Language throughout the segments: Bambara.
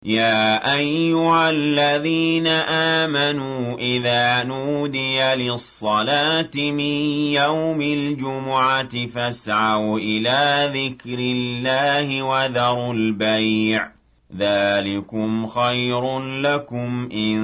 يا أيها الذين آمنوا إذا نودي للصلاة من يوم الجمعة فاسعوا إلى ذكر الله وذروا البيع ذلكم خير لكم إن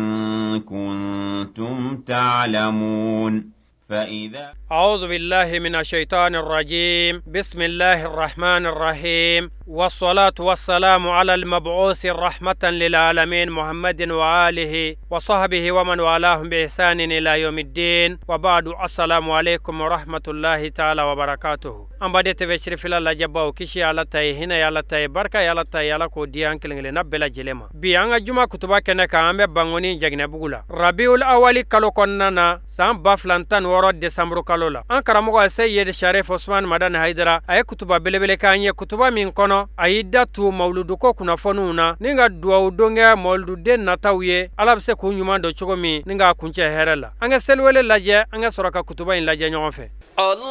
كنتم تعلمون فإذا أعوذ بالله من الشيطان الرجيم بسم الله الرحمن الرحيم والصلاة والسلام على المبعوث رحمة للعالمين محمد وآله وصحبه ومن والاهم بإحسان إلى يوم الدين وبعد السلام عليكم ورحمة الله تعالى وبركاته أمبادي تفسير في الله جباو كشي على تاي هنا يالا تاي بركة يالا تاي يالا كوديان كلنجل نبلا جلما بيانا جمعة كتبا كنكا أمي بانغوني جاجنا بغلا ربيع الأولي كالو كننا سام بافلانتان ورد ديسمبر كالولا أنكرا مغا سيد شريف عثمان مدان هيدرا أي كتبا بلبلي كاني كتبا من كونو ayidatu mauludu ko kuna fonuna ninga duwa donga mauludu den natawye alabse ku nyuma do chogomi ninga kunche herela anga selwele laje anga soraka kutuba in laje nyonfe Allahu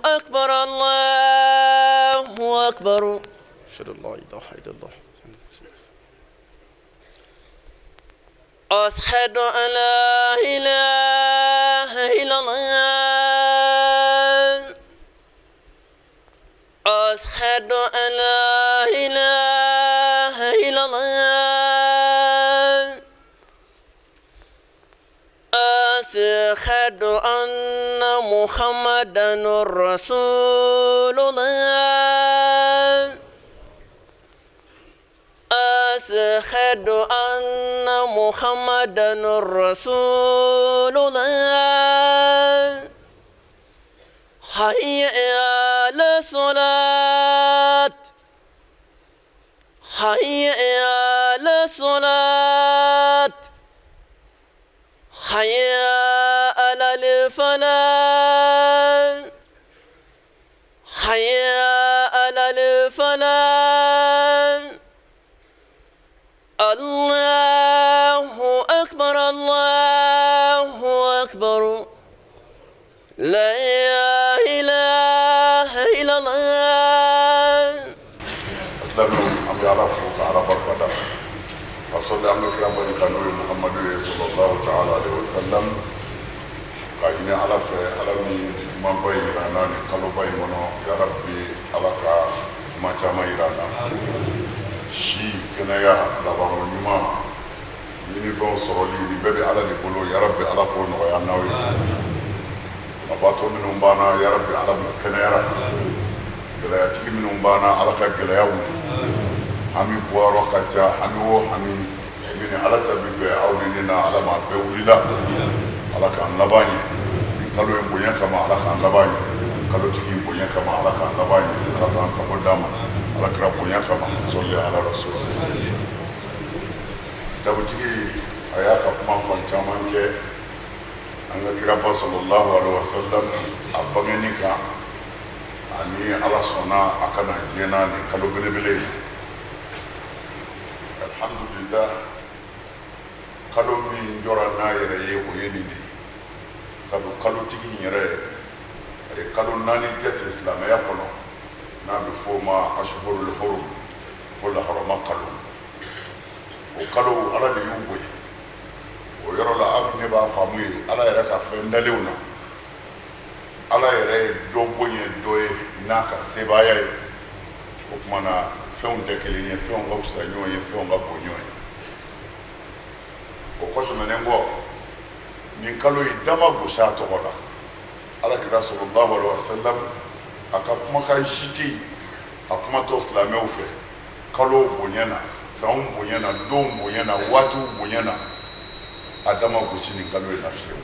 akbar Allahu akbar shadu la ilaha illallah ashhadu an la ilaha illallah أشهد أن لا إله إلا الله أشهد أن محمدا رسول الله أشهد أن محمدا رسول الله حي على الصلاة حي على الصلاة حي على الفلاح حي على الفلاح الله أكبر الله أكبر لا إله إلا الله أسلموا أم يعرفوا تعالى بركة وصلى على الكرام والكانوا محمد صلى الله تعالى عليه وسلم قايني على علمي من بيرانا قالوا بيمونو يا ربي علىك ما جمع يرانا شي كنايا لبارو نيما ينفعوا صرولي بيبي على نقولوا يا ربي على كون ويا ناوي أباتو منهم بانا يا ربي على كنيرة قليا تيجي منهم بانا على كقليا حمي بوارو كتا حمي و حمي من على تبيب أولينا على ما بيوليلا على كان لباني قالوا يبونيا كما على كان لباني قالوا تيجي يبونيا كما على كان لباني على كان سبب دام على كرابونيا كما صلى على رسول تبي تيجي أياك ما فانتمان كه anga kiraba sallallahu alaihi wasallam abangenika ani ala sona akana jena ni kalo belebele alhamdulillah kalo mi njora na yere ye ko yeni ni sabu kalo tigi yere e kalo nani jati islam ya kono na bi foma ashhurul hurum wala harama kalo ala de yugo o yɔrɔ la aw ne b'a faamu ye ala yɛrɛ ka fɛn dalenw na ala yɛrɛ ye dɔ bonya dɔ ye n'a ka sebaaya ye o tuma na fɛnw tɛ kelen ye fɛnw ka fisa ɲɔgɔn ye fɛnw ka bon ɲɔgɔn ye o kɔ tɛmɛnen kɔ nin kalo in dama gosi a tɔgɔ la alakira sallallahu alaihi wasallam a ka kumakan si tɛ yen a kumatɔ silamɛw fɛ kalow bonyana sanw bonyana donw bonyana waatiw bonyana adama gosi ni kalo in na fiyewu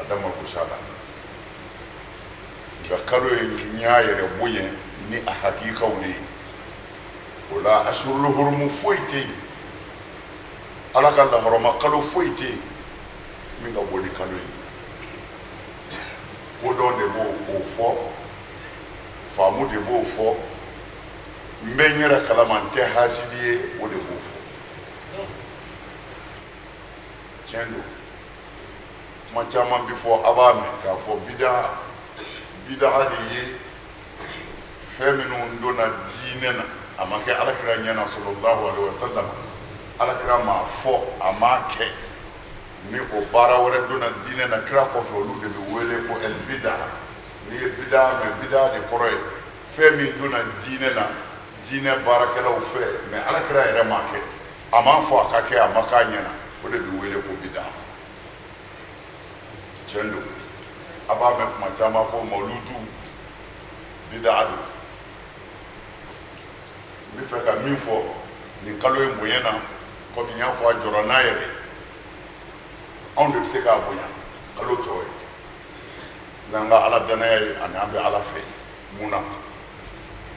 adama gosi a la nka kalo in y'a yɛrɛ bonya ni a hakikaw de ye o la ashurul hurum foyi tɛ yen ala ka lahɔrɔma kalo foyi tɛ yen min ka bon ni kalo in kodɔn de b'o fɔ faamu de b'o fɔ n bɛ n yɛrɛ kalama n tɛ hasidi ye o de b'o fɔ tiɲɛ don kuma caman bi fɔ a b'a mɛn k'a fɔ bidaha de ye fɛn minnu donna diinɛ na ama kɛ alakira ɲɛna sallallahu alaihi wasallam alakira ma fɔ a ma kɛ ni o baara wɛrɛ donna diinɛ na kira kɔfɛ olu de bɛ wele ko el bida ni ye bida mɛ bida de kɔrɔ ye fɛn min donna diinɛ na diinɛ baarakɛlaw fɛ mɛ alakira yɛrɛ ma kɛ a ma fɔ a ka kɛ a ma k'a ɲɛna o de bɛ wele ko bida tiɲɛ don a b'a mɛn kuma caman ko mawludu bida don n bɛ fɛ ka min fɔ nin kalo in bonyana komi n y'a fɔ a jɔra n'a yɛrɛ anw de bɛ se k'a bonya kalo tɔ ye n'an ka ala danaya ye ani an bɛ ala fɛ mun na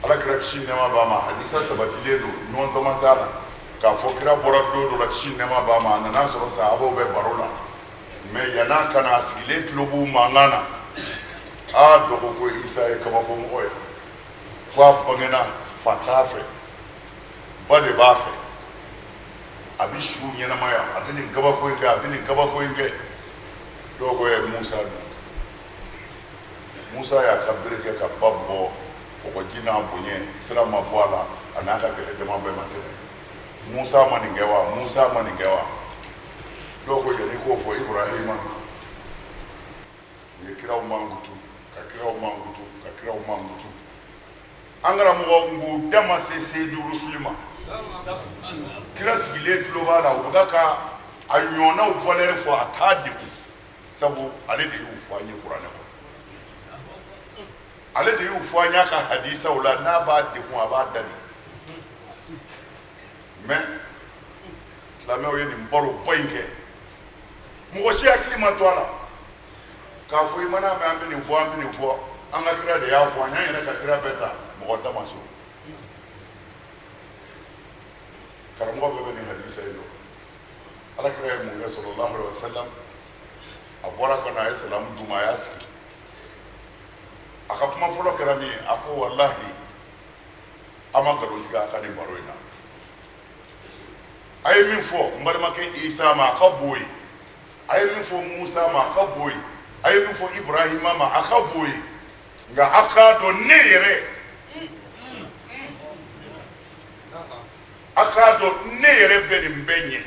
alakira kisi nɛɛma b'a ma hadisa sabatilen don ɲɔgɔn sama t'a la k'a fɔ kira bɔra don dɔ la kisi nɛɛma b'a ma a nana sɔrɔ sahabaw bɛ baro la mɛ yan'a ka na a sigilen tulo b'u mankan na a dɔgɔ ko isa ye kabakomɔgɔ ye ko a bangena fa t'a fɛ ba de b'a fɛ a bɛ su ɲɛnamaya a bɛ nin kabako in kɛ a bɛ nin kabako in kɛ dɔw ko ye musa don musa y'a ka bere kɛ ka ba bɔ kɔgɔji n'a bonya sira ma bɔ a la a n'a ka kɛlɛjama bɛɛ ma tɛmɛ musa ma nin kɛ wa musa ma nin kɛ wa dɔw ko yanni k'o fɔ ibrahima u ye kiraw mankutu ka kiraw mankutu ka kiraw mankutu an karamɔgɔ nko da ma se seyidu rusuli ma kira sigilen tulo b'a la u bɛ ka a ɲɔgɔnnaw valeur fɔ a t'a degun sabu ale de y'u fɔ an ye kuranɛ kɔnɔ ale de y'u fɔ an y'a ka hadisaw la n'a b'a degun a b'a dali mais silamɛw ye nin baroba in kɛ mɔgɔ si hakili ma to a la k'a fɔ i mana mɛn an bɛ nin fɔ an bɛ nin fɔ an ka kira de y'a fɔ an y'an yɛrɛ ka kira bɛɛ ta mɔgɔ da ma so karamɔgɔ bɛɛ bɛ nin hadisa in dɔn alakira ye mun kɛ sallallahu alaihi wasallam a bɔra ka na a ye salamu d'u ma a y'a sigi a ka kuma fɔlɔ kɛra min ye a ko walahi a ma nkalon tigɛ a ka nin baro in na a ye min fɔ n balimakɛ isa ma a ka b'o ye a ye min fɔ musa ma a ka b'o ye a ye min fɔ ibrahima ma a ka b'o ye nka a k'a dɔn ne yɛrɛ a k'a dɔn ne yɛrɛ bɛ nin bɛɛ ɲɛ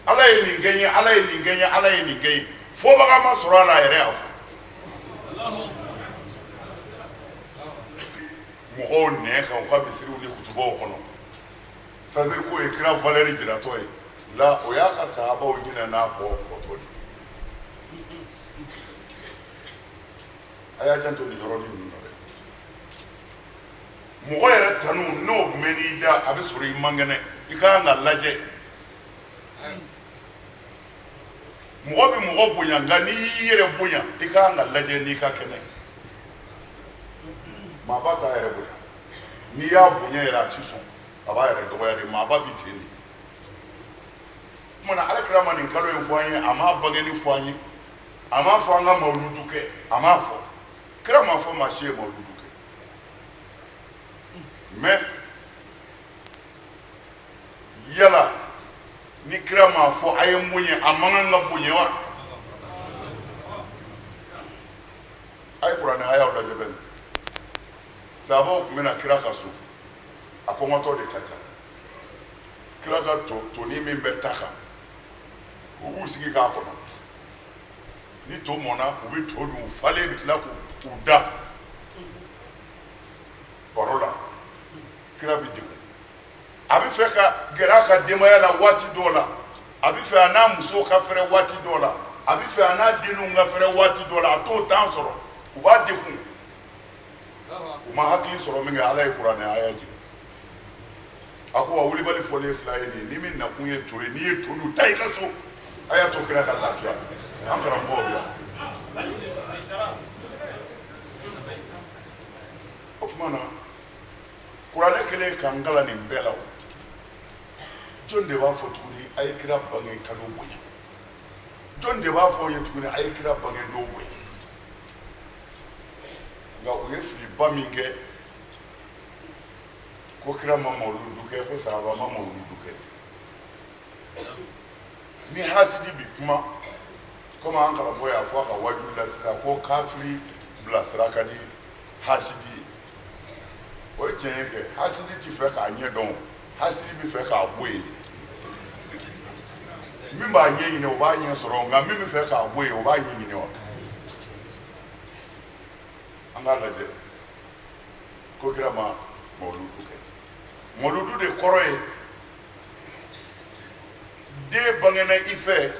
ala ye nin kɛ n ye ala ye nin kɛ n ye ala ye nin kɛ n ye fɔbaga ma sɔrɔ a la a yɛrɛ y'a fɔ mɔgɔw nɛn kan u ka misiriw ni kutubaw kɔnɔ c'est-à-dire k'o ye kira valeur jiratɔ ye la o y'a ka sahabaw ɲinɛ n'a kɔ fɔtɔ de a y'a janto nin yɔrɔnin ninnu na dɛ mɔgɔ yɛrɛ tanu n'o mɛn'i da a bɛ sɔrɔ i man kɛnɛ i ka kan ka lajɛ mɔgɔ bɛ mɔgɔ bonya nka n'i y'i yɛrɛ bonya i ka kan ka lajɛ n'i ka kɛnɛ maaba t'a yɛrɛ bonya n'i y'a bonya yɛrɛ a ti sɔn a b'a yɛrɛ dɔgɔya de maaba bi ten de kumana alakira ma nin kalo in fɔ an ye a m'a bangeni fɔ an ye a m'a fɔ an ka mawuludu kɛ a m'a fɔ kira m'a fɔ maa si ye mawuludu kɛ mais yala ni kira m'a fɔ a ye mun ye a man kan ka bonya wa a ye kuranɛ ayaw lajɛ bɛn sahabaw tun bɛna kira ka so a kɔngɔtɔ de ka ca kira ka toni min bɛ ta kan u b'u sigi k'a kɔnɔ ni to mɔna u bɛ to dun falen bɛ tila k'u da baro la kira bɛ degun a bɛ fɛ ka gɛrɛ a ka denbaya la waati dɔw la a bɛ fɛ a n'a musow ka fɛrɛ waati dɔw la a bɛ fɛ a n'a denninw ka fɛrɛ waati dɔw la a t'o temps sɔrɔ u b'a degun u ma hakili sɔrɔ min kɛ ala ye kuranɛ aya jigin a ko wa wulibali fɔlen fila ye nin ye ni min nakun ye to ye n'i ye to dun taa i ka so a y'a to kira ka lafiya an karamɔgɔw bɛ yan o tuma na kuranɛ kɛlen k'an kalan nin bɛɛ la o jɔn de b'a fɔ tuguni a ye kira bange kalo bonya jɔn de b'a fɔ ye tuguni a ye kira bange don bonya nka u ye filiba min kɛ ko kira ma mawuludu kɛ ko sahaba ma mawuludu kɛ ni hasidi bi kuma komi an karamɔgɔ y'a fɔ a ka wajulu la sisan ko kafiri bilasira ka di hasidi ye o ye tiɲɛ ye kɛ hasidi ti fɛ k'a ɲɛ dɔn hasidi bɛ fɛ k'a bɔ yen min b'a ɲɛ ɲini o b'a ɲɛ sɔrɔ nka min bɛ fɛ k'a bɔ yen o b'a ɲɛ ɲini wa an k'a lajɛ ko kira ma mawuludu kɛ mawuludu de kɔrɔ ye den bangena i fɛ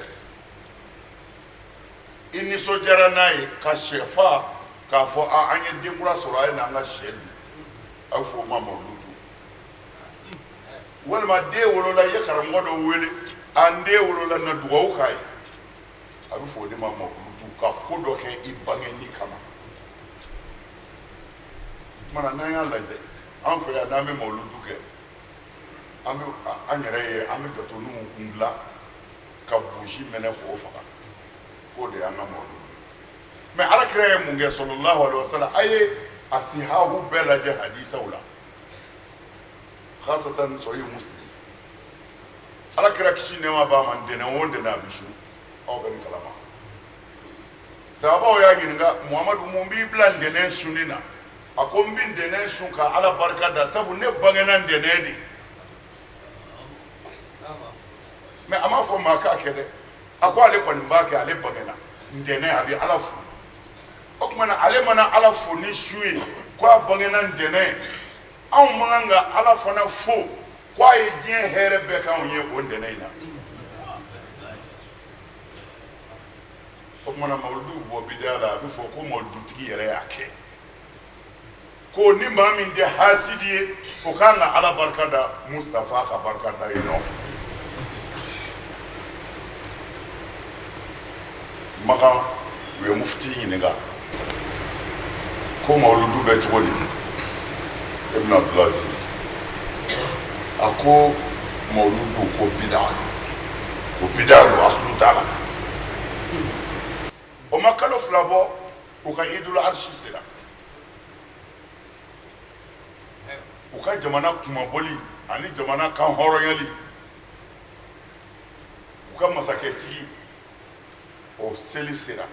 i nisɔndiyara n'a ye ka sɛ fa k'a fɔ an ye den kura sɔrɔ a ye n'an ka sɛ di a bɛ fɔ o ma mawuludu walima den wolola i ye karamɔgɔ dɔ wele an den wolola na dugawu k'a ye a bɛ fɔ o de ma mawuludu ka ko dɔ kɛ i bangeni kama o kumana n'an y'a lajɛ an fɛ yan n'an bɛ mawuludu kɛ an yɛrɛ ye an bɛ gatoninw kun dilan ka burusi mɛnɛ k'o faga k'o de y'an ka mawuludu mɛ alakira ye mun kɛ sallallahu alaihi wasallam a ye a sihahu bɛɛ lajɛ hadisaw la khasatan sahih muslim alakira kisi nɛɛma b'a ma ntɛnɛn o ntɛnɛn a bɛ su aw bɛ nin kalama sahabaw y'a ɲininka muhamadu mun b'i bila ntɛnɛn sunni na a ko n bɛ ntɛnɛn sun ka ala barika da sabu ne bangena ntɛnɛn de mɛ a m'a fɔ maa k'a kɛ dɛ a ko ale kɔni b'a kɛ ale bangena ntɛnɛn a bɛ ala fo o kumana ale mana ala fo ni su ye ko a bangena ntɛnɛn anw man kan ka ala fana fo ko a ye diɲɛ hɛrɛ bɛɛ k'anw ye o ntɛnɛn in na o kumana mawuludu bɔ bidiya la a bɛ fɔ ko mawuludutigi yɛrɛ y'a kɛ ko ni maa min tɛ hasidi ye o kan ka ala barika da mustafa ka barika da ye nɔfɛ makan u ye mufti ɲininka ko mawuludu bɛ cogo di ibn abdulaziz a ko mawuludu ko bida don asulu t'a la o ma kalo fila bɔ u ka idul arshi sera u ka jamana kumaboli ani jamana kan hɔrɔnyali u ka masakɛ sigi o seli sera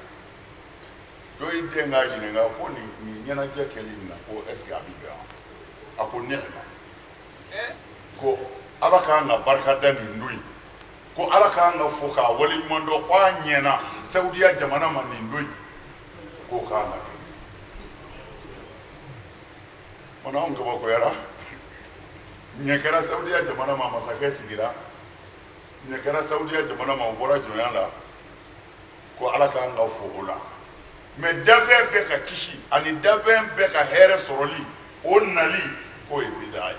dɔ y'i den k'a ɲininka ko nin ɲɛnajɛ kɛli in na ko est ce que a bɛ bɛn wa a ko nɛɛma ko ala k'an ka barika da nin don in ko ala k'an ka fo k'a waleɲuman dɔn ko a ɲɛna saudiya jamana ma nin don in k'o k'an ka kɛ mana anw kabakoyara ɲɛ kɛra saudiya jamana ma masakɛ sigira ɲɛ kɛra saudiya jamana ma o bɔra jɔnya la ko ala k'an ka fo o la mɛ danfɛn bɛɛ ka kisi ani danfɛn bɛɛ ka hɛrɛ sɔrɔli o nali k'o ye bida ye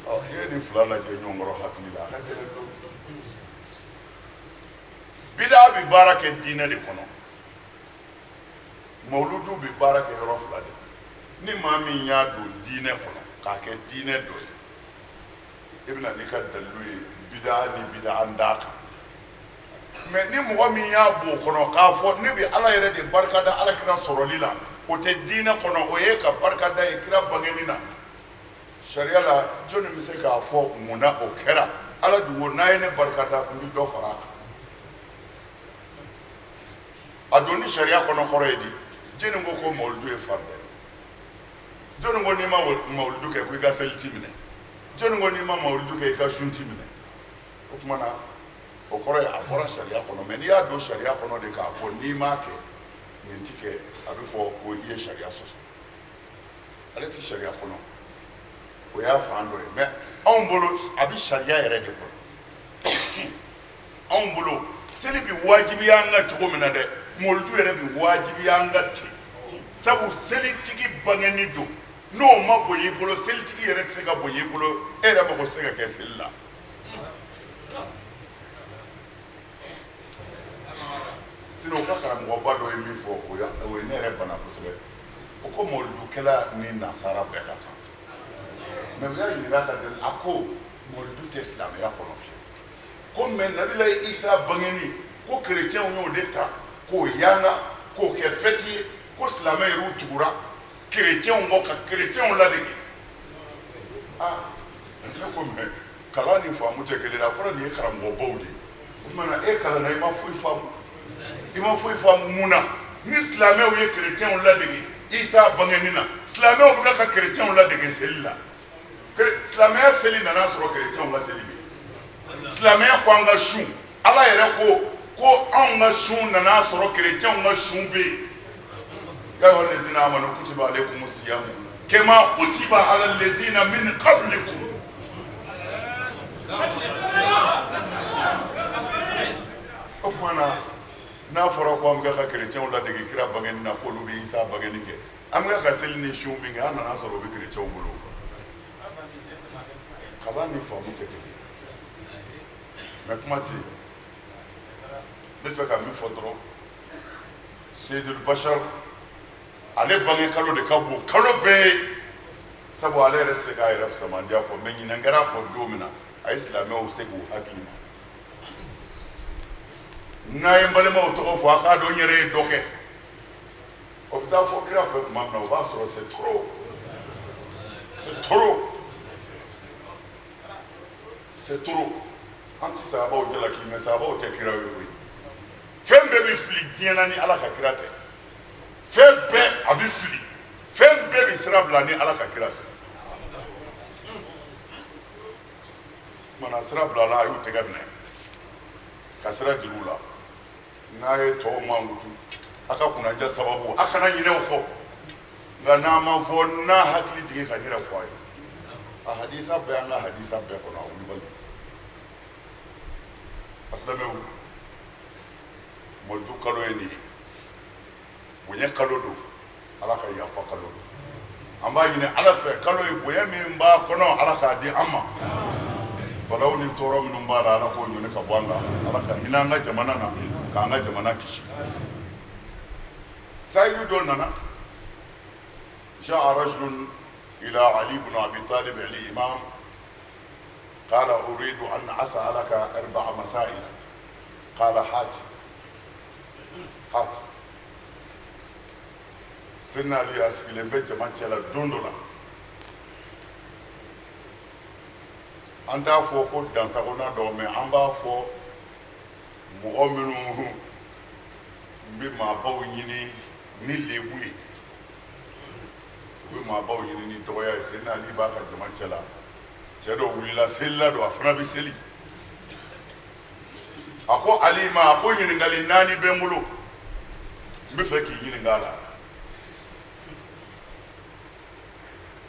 i ye nin fila lajɛ ɲɔgɔn kɔrɔ hakili la a ka gɛlɛn dɔɔni bida bɛ baara kɛ diinɛ de kɔnɔ mawuludu bɛ baara kɛ yɔrɔ fila de ni maa min y'a don diinɛ kɔnɔ k'a kɛ diinɛ dɔ ye i bɛna n'i ka dalilu ye bida ni bida an d'a kan mɛ ni mɔgɔ min y'a b'o kɔnɔ k'a fɔ ne bɛ ala yɛrɛ de barika da alakira sɔrɔli la o tɛ diinɛ kɔnɔ o ye ka barika da ye kira bangeni na sariya la jɔnni bɛ se k'a fɔ mun na o kɛra ala dun ko n'a ye ne barika da n bɛ dɔ fara a kan a don ni sariya kɔnɔ kɔrɔ ye di jɔnni ko mawuludu ye farida ye jɔnni ko n'i ma mawuludu kɛ ko i ka seliti minɛ jɔnni ko n'i ma mawuludu kɛ i ka sunti minɛ o tuma na o kɔrɔ ye a bɔra sariya kɔnɔ mɛ n'i y'a don sariya kɔnɔ de k'a fɔ n'i m'a kɛ nin ti kɛ a bɛ fɔ ko i ye sariya sɔsɔ ale ti sariya kɔnɔ o y'a fan dɔ ye mɛ anw bolo a bɛ sariya yɛrɛ de kɔnɔ anw bolo seli bɛ wajibiya an ka cogo min na dɛ mawuludu yɛrɛ bɛ wajibiya an ka ten sabu selitigi bangeni don n'o ma bonya i bolo selitigi yɛrɛ tɛ se ka bonya i bolo e yɛrɛ mago tɛ se ka kɛ seli la sinon o ka karamɔgɔba dɔ ye min fɔ o ye ne yɛrɛ bana kosɛbɛ o ko mawuludukɛla ni nasara bɛɛ ka kan mɛ u y'a ɲininka ka deli a ko mawuludu tɛ silamɛya kɔnɔ fiyewu ko mɛ nabilayi isa bangeni ko kerecɛnw y'o de ta k'o yanga k'o kɛ fɛti ye ko silamɛ yɛrɛw tugura kerecɛnw kɔ ka kerecɛnw ladege ne ko mɛ kalan ni faamu tɛ kelen ye a fɔra nin ye karamɔgɔbaw de ye o tumana e kalanna i ma foyi faamu i ma foyi faamu mun na ni silamɛw ye kerecɛnw ladege Isa bangenina silamɛw bɛ ka chrétiens la dege seli la silamɛya seli nana sɔrɔ chrétiens la seli bi silamɛya ko an ka sun ala yɛrɛ ko an ka sun nana sɔrɔ chrétiens ka sun bɛ ya ayyuhal ladzina amanu kutiba alaykumus siyam kama kutiba alal ladzina min qablikum o kumana n'a fɔra ko an bɛ ka chrétiens la dege kira bangeni na k'olu bɛ Isa bangeni kɛ an bɛ ka seli ni sun min kɛ an nana sɔrɔ o bɛ chrétiens bolo kaba ni faamu tɛ kelen mais kuma tɛ yen n bɛ fɛ ka min fɔ dɔrɔn Seydul Bachar ale bange kalo de ka bon kalo bɛɛ ye sabu ale yɛrɛ tɛ se k'a yɛrɛ samadiya fɔ mais ɲinan kɛra kɔ don min na a ye silamɛw se k'u hakili ma n'a ye n balimaw tɔgɔ fɔ a k'a dɔn n yɛrɛ ye dɔ kɛ o bɛ taa fɔ kira fɛ tuma min na o b'a sɔrɔ c'est trop an tɛ sahabaw jalaki mais sahabaw tɛ kira ye koyi fɛn bɛɛ bɛ fili diɲɛ na ni ala ka kira tɛ fɛn bɛɛ a bɛ fili fɛn bɛɛ bɛ sira bila ni ala ka kira tɛ kumana sira bila la a y'u tɛgɛ minɛ ka sira jira u la n'a ye tɔw mankutu a ka kunnadiya sababu a kana ɲinɛ o kɔ nka n'a ma fɔ n'a hakili jigin ka yɛrɛ fɔ a ye a hadisa bɛɛ an ka hadisa bɛɛ kɔnɔ a wulibali a silamɛw mɔlidu kalo ye nin ye bonya kalo don ala ka yafa kalo don an b'a ɲini ala fɛ kalo ye bonya min b'a kɔnɔ ala k'a di an ma balaw ni tɔɔrɔ minnu b'a la ala k'o ɲini ka bɔ an la ala ka hinɛ an ka jamana na k'an ka jamana kisi sayidu dɔ nana جاء رجل إلى علي بن أبي طالب الإمام قال أريد أن أسألك 4 مسائل قال هات سيدنا علي أسئلة بيت جماعة الدندلة أنت أفوق دانساغونا دومي أنبا أفوق مؤمنو بما باويني نيليبوي ma baw ɲini ni dɔgɔya ye Seydina Ali b'a ka jama cɛ la cɛ dɔ wulila selila don a fana bɛ seli a ko Ali ma a ko ɲininkali 4 bɛ n bolo n bɛ fɛ k'i ɲininka a la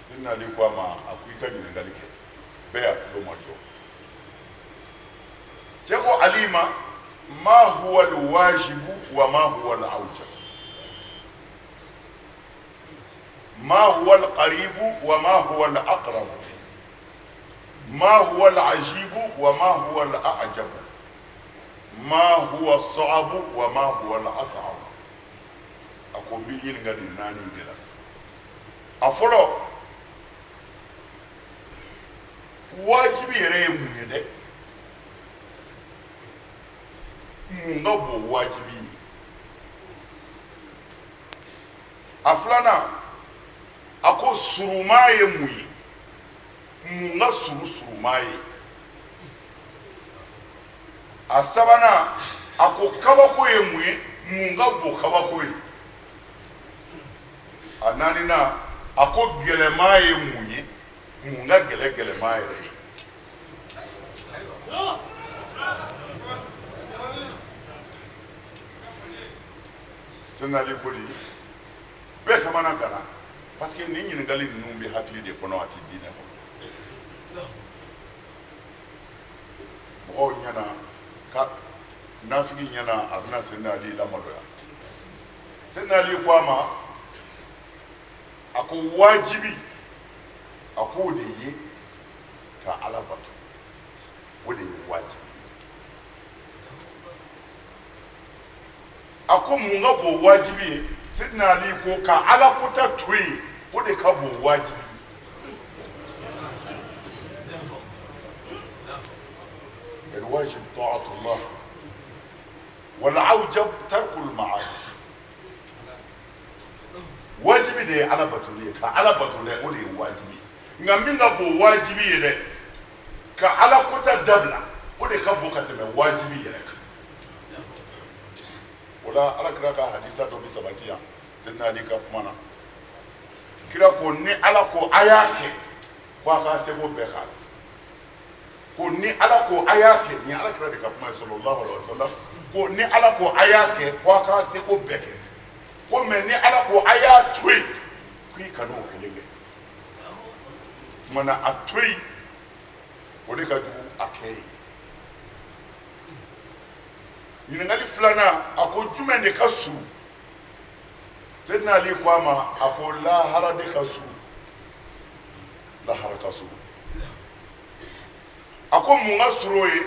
Seydina Ali ko a ma a ko i ka ɲininkali kɛ bɛɛ y'a tulo ma jɔ cɛ ko Ali ma huwa al-wajibu wa ma huwa al-awjab ما هو القريب وما هو الأقرب ما هو العجيب وما هو الأعجب ما هو الصعب وما هو الأصعب أكو بيين غادي ناني دلا أفلو واجبي يريم يده نبو واجبي أفلانا ako surumaye muyi munga surumaye asabana ako kabako ye muyi munga bo kabako ye ananina ako gelemaye muyi munga gelemaye senali kodi be kamana gana parce que ni ɲininkali ninnu bɛ hakili de kɔnɔ a tɛ diinɛ kɔnɔ mɔgɔw ɲɛna ka nafigi ɲɛna a bɛna Seydina Ali lamaloya Seydina Ali ko a ma a ko wajibi a ko o de ye ka Ala bato o de ye wajibi a ko mun ka bon wajibi ye Seydina Ali ko ka Ala kota to yen o de ka bon wajibi الواجب طاعة الله والعوجب ترك المعاصي واجبي ده على بطولي كعلى بطولي أولي واجبي نعمينا بو واجبي ده كعلى كتا دبلة أولي كبو كتم واجبي يلك ولا على كراك حديثة دوبي سباتيا سيدنا علي كمانا kira ko ni ala ko ayake ko aka sego beka ko ni ala ko ayake ni ala kira de ka kuma sallallahu alaihi wasallam ko ni ala ko ayake ko aka sego beke ko men ni ala ko ayatwe ku kanu kelenge mana atwe o de ka jugu akei ɲininkali filanan a ko jumɛn de ka surun Seydina Ali ko a ma a ko lahara de ka surun lahara ka surun a ko mun ka surun o ye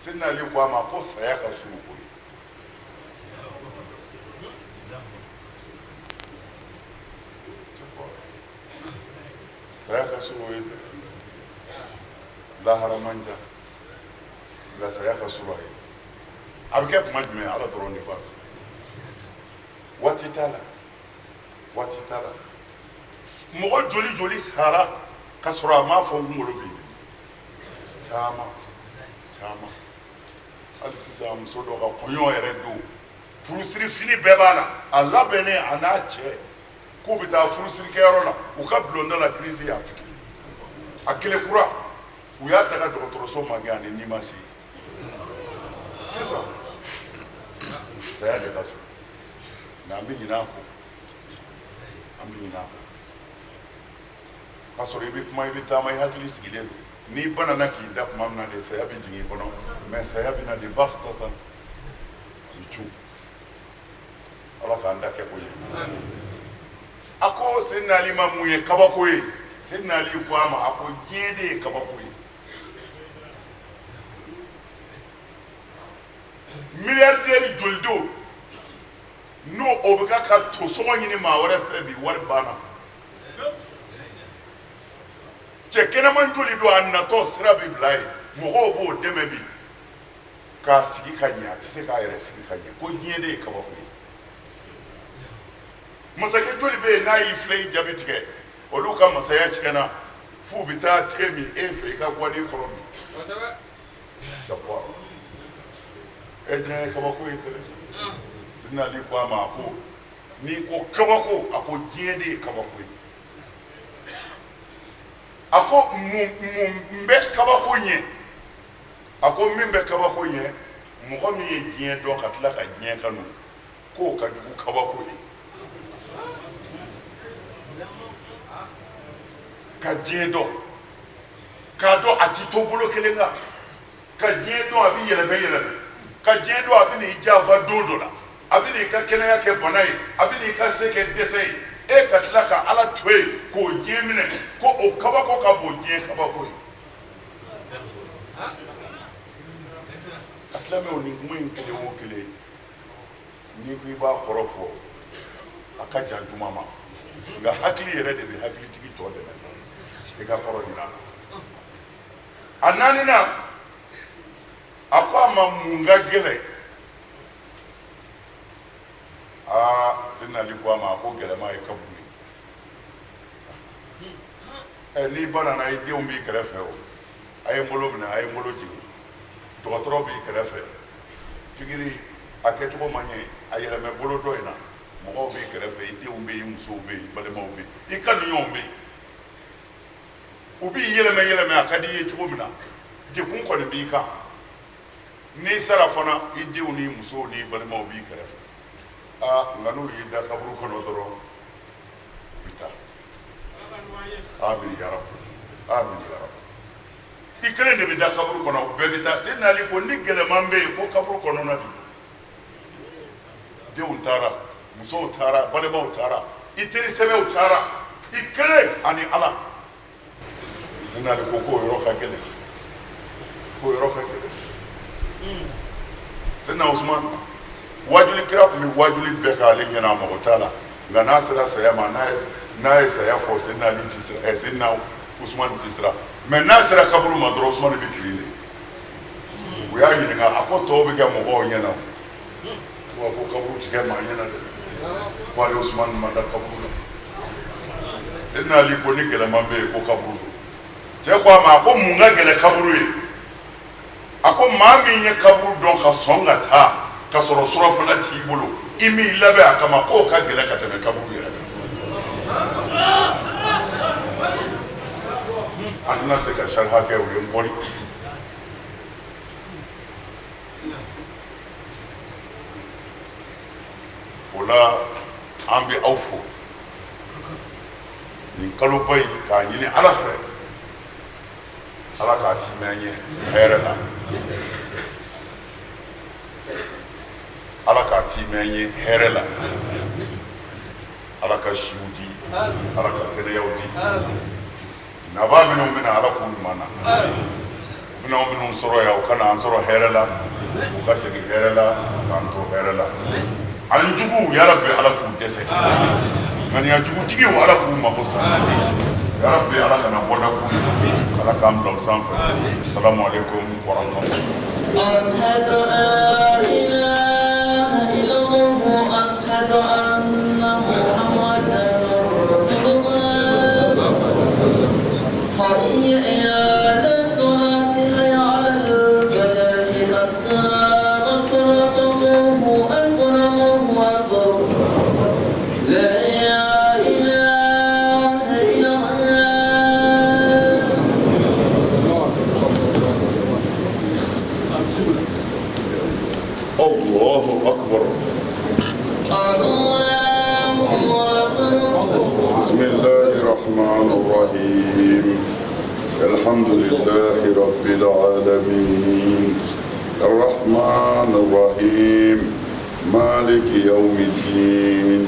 Seydina Ali ko a ma ko saya ka surun o ye saya ka surun o ye lahara man ca nka saya ka surun a ye a bɛ kɛ kuma jumɛn ala dɔrɔn de b'a dɔn waati t'a la waati t'a la mɔgɔ joli joli sara ka sɔrɔ a m'a fɔ n kunkolo bi caman caman hali sisan muso dɔ ka kɔɲɔ yɛrɛ don furusiri fini bɛɛ b'a la a labɛnnen a n'a cɛ k'u bɛ taa furusirikɛyɔrɔ la u ka bulonda la kirisi y'a pique a kelen kura u y'a ta ka dɔgɔtɔrɔso ma kɛ ani nimasi sisan saya de ka so nka an bɛ ɲinɛ a kɔ an bɛ ɲinɛ a kɔ k'a sɔrɔ i bɛ kuma i bɛ taama i hakili sigilen don n'i banana k'i da tuma min na de saya bɛ jigin i kɔnɔ mɛ saya bɛ na de baghtatan a bɛ cun ala k'an da kɛ ko ye a ko Seydina Ali ma mun ye kabako ye Seydina Ali ko a ma a ko diɲɛ de ye kabako ye milliardaire joli don n'o o bɛ ka to sɔngɔ ɲini maa wɛrɛ fɛ bi wari banna cɛ kɛnɛman joli don a natɔ sira bɛ bila ye mɔgɔw b'o dɛmɛ bi k'a sigi ka ɲɛ a tɛ se k'a yɛrɛ sigi ka ɲɛ ko diɲɛ de ye kabako ye masakɛ joli bɛ yen n'a y'i filɛ i jaabi tigɛ olu ka masaya tiɲɛna f'u bɛ taa te min e fɛ i ka wari kɔrɔ min cɛkɔrɔ diɲɛ ye kabako ye tɛ Seydina Ali ko a ma a ko n'i ko kabako a ko diɲɛ de ye kabako ye a ko mun bɛ kabako ɲɛ a ko min bɛ kabako ɲɛ mɔgɔ min ye diɲɛ dɔn ka tila ka diɲɛ kanu k'o ka jugu kabako ye ka diɲɛ dɔn k'a dɔn a ti to bolo kelen kan ka diɲɛ dɔn a bɛ yɛlɛmɛ yɛlɛmɛ ka diɲɛ dɔn a bɛ n'i janfa don dɔ la a bɛ n'i ka kɛnɛya kɛ bana ye a bɛ n'i ka se kɛ dɛsɛ ye e ka tila ka ala to yen k'o diɲɛ minɛ ko o kabako ka bon diɲɛ kabako ye asilamɛw nin kuma in kelen o kelen n'i ko i b'a kɔrɔ fɔ a ka jan juma ma nka hakili yɛrɛ de bɛ hakilitigi tɔ dɛmɛ sa i ka kɔrɔ ɲina a naaninan a ko a ma mun ka gɛlɛn Seydina Ali ko a ma a ko gɛlɛma ye kaburu ye n'i banana i denw b'i kɛrɛfɛ o a ye n bolo minɛ a ye n bolo jigin dɔgɔtɔrɔ b'i kɛrɛfɛ pikiri a kɛcogo man ɲɛ a yɛlɛmɛ bolo dɔ in na mɔgɔw b'i kɛrɛfɛ i denw bɛ yen i musow bɛ yen i balimaw bɛ yen i kanuɲɔgɔnw bɛ yen u b'i yɛlɛmɛ yɛlɛmɛ a ka di i ye cogo min na dekun kɔni b'i kan n'i sara fana i denw n'i musow n'i balimaw b'i kɛrɛfɛ nka n'u y'i da kaburu kɔnɔ dɔrɔn u bɛ taa amin ya rabi amin ya rabi i kelen de bɛ da kaburu kɔnɔ bɛɛ bɛ taa Seydina Ali ko ni gɛlɛman bɛ yen ko kaburu kɔnɔna bi denw taara musow taara balimaw taara i teri sɛbɛw taara i kelen ani ala Seydina Ali ko k'o yɔrɔ ka gɛlɛn k'o yɔrɔ ka gɛlɛn Seydina Usman wajuli kira tun bɛ wajuli bɛɛ k'ale ɲɛna a mago t'a la nka n'a sera saya ma n'a ye saya fɔ Seydina Ali ti sira Seydina Usman ti sira mɛ n'a sera kaburu ma dɔrɔn Usman bɛ kiri de u y'a ɲininka a ko tɔw bɛ kɛ mɔgɔw ɲɛna wa ko kaburu ti kɛ maa ɲɛna dɛ ko ale Usman ma da kaburu la Seydina Ali ko ni gɛlɛman bɛ yen ko kaburu cɛ ko a ma a ko mun ka gɛlɛn kaburu ye a ko maa min ye kaburu dɔn ka sɔn ka taa ka sɔrɔ surafana t'i bolo i m'i labɛn a kama k'o ka gɛlɛn ka tɛmɛ kaburu yɛrɛ kan an tɛna se ka sariya kɛ o ye n bɔri o la an bɛ aw fo nin kaloba in k'a ɲini ala fɛ ala k'a timɛ an ye hɛrɛ la ala k'a timɛ an ye hɛrɛ la ala ka siw di ala ka kɛnɛyaw di nabaa minnu bɛna ala k'u ɲuman na u bɛna minnu sɔrɔ yan u ka na an sɔrɔ hɛrɛ la u ka segin hɛrɛ la k'an to hɛrɛ la an juguw yarabi ala k'u dɛsɛ ŋaniya jugutigiw ala k'u mago sa yarabi ala kana bɔda k'u ala k'an bila o sanfɛ assalamu alaikum warahmatullahi أشهد أن لا إله إلا الله أشهد أن محمدا رسول الله حي على الصلاة حي على الفلاح قد قامت صلاة الله أكبر الله أكبر لا إله إلا الله أكبر بسم الله الرحمن الرحيم الحمد لله رب العالمين الرحمن الرحيم مالك يوم الدين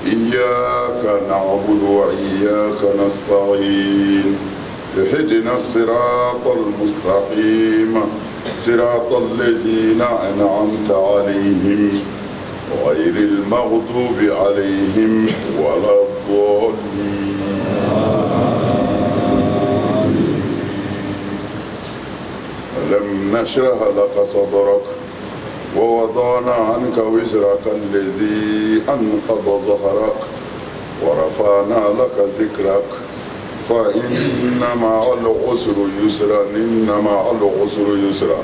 إياك نعبد وإياك نستعين اهدنا الصراط المستقيم صراط الذين أنعمت عليهم غير المغضوب عليهم ولا الضالين ألم نشرح لك صدرك ووضعنا عنك وزرك الذي أنقض ظهرك ورفعنا لك ذكرك فإن مع العسر يسرا إن مع العسر يسرا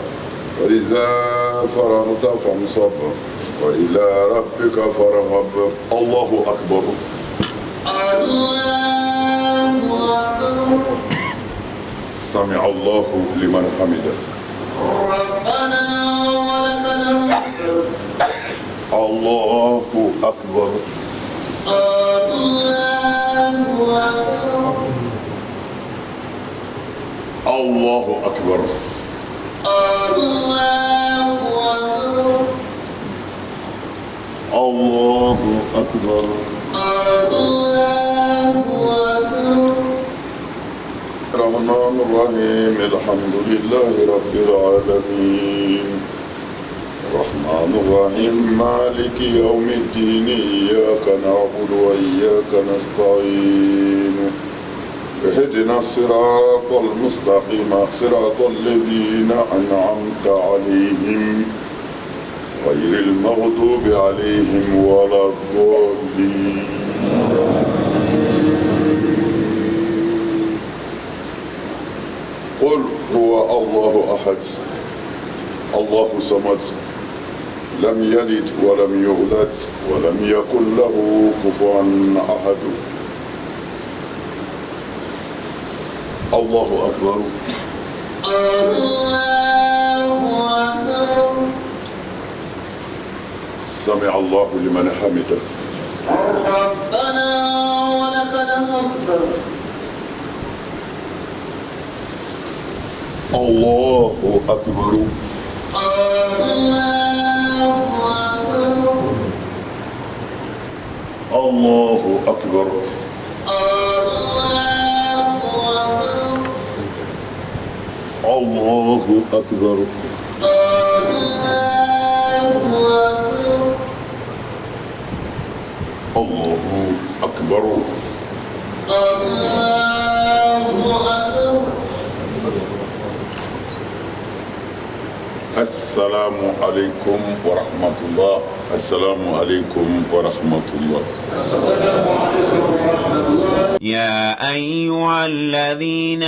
وإذا فرغت فانصب وإلى ربك فارغب الله أكبر الله أكبر سمع الله لمن حمده ربنا ولك الحمد الله أكبر الله أكبر الله أكبر الرحمن الرحيم الحمد لله رب العالمين الرحمن الرحيم مالك يوم الدين إياك نعبد وإياك نستعين اهدنا الصراط المستقيم صراط الذين أنعمت عليهم غير المغضوب عليهم ولا الضالين قل هو الله أحد الله صمد لم يلد ولم يولد ولم يكن له كفوا أحد الله أكبر سمع الله لمن حمده ربنا ولك الحمد الله أكبر الله أكبر الله أكبر الله أكبر السلام عليكم ورحمة الله السلام عليكم ورحمة الله يا أيها الذين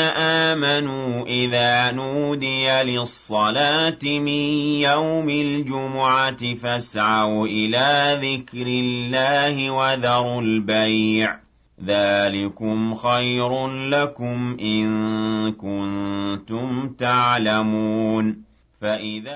آمنوا إذا نودي للصلاة من يوم الجمعة فاسعوا إلى ذكر الله وذروا البيع ذلكم خير لكم إن كنتم تعلمون. فإذا